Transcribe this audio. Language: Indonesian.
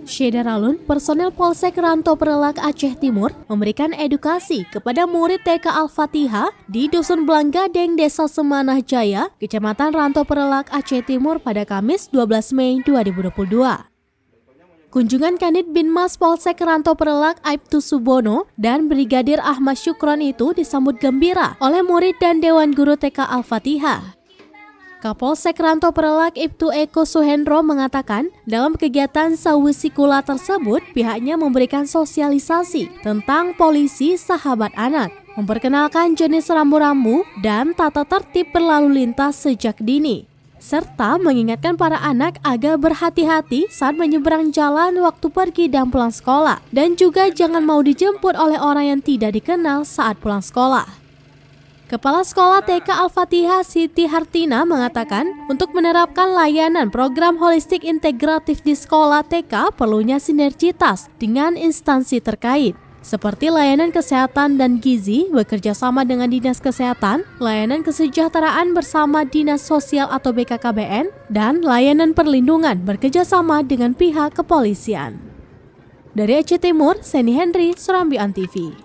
Syederalun, personel Polsek Ranto Perelak Aceh Timur memberikan edukasi kepada murid TK Al-Fatihah di Dusun Blanggadeng, Desa Semanah Jaya, Kecamatan Ranto Perelak Aceh Timur pada Kamis 12 Mei 2022. Kunjungan Kanit Binmas Polsek Ranto Perelak Aibtu Subono dan Brigadir Ahmad Syukron itu disambut gembira oleh murid dan Dewan Guru TK Al-Fatihah. Kapolsek Ranto Perelak Ibtu Eko Suhendro mengatakan dalam kegiatan sawisikula tersebut pihaknya memberikan sosialisasi tentang polisi sahabat anak, memperkenalkan jenis rambu-rambu dan tata tertib berlalu lintas sejak dini, serta mengingatkan para anak agar berhati-hati saat menyeberang jalan waktu pergi dan pulang sekolah, dan juga jangan mau dijemput oleh orang yang tidak dikenal saat pulang sekolah. Kepala Sekolah TK Al-Fatihah Siti Hartina mengatakan untuk menerapkan layanan program holistik integratif di sekolah TK perlunya sinergitas dengan instansi terkait, seperti layanan kesehatan dan gizi bekerja sama dengan Dinas Kesehatan, layanan kesejahteraan bersama Dinas Sosial atau BKKBN, dan layanan perlindungan bekerja sama dengan pihak kepolisian. Dari Aceh Timur, Seni Henry, Surambi Antv.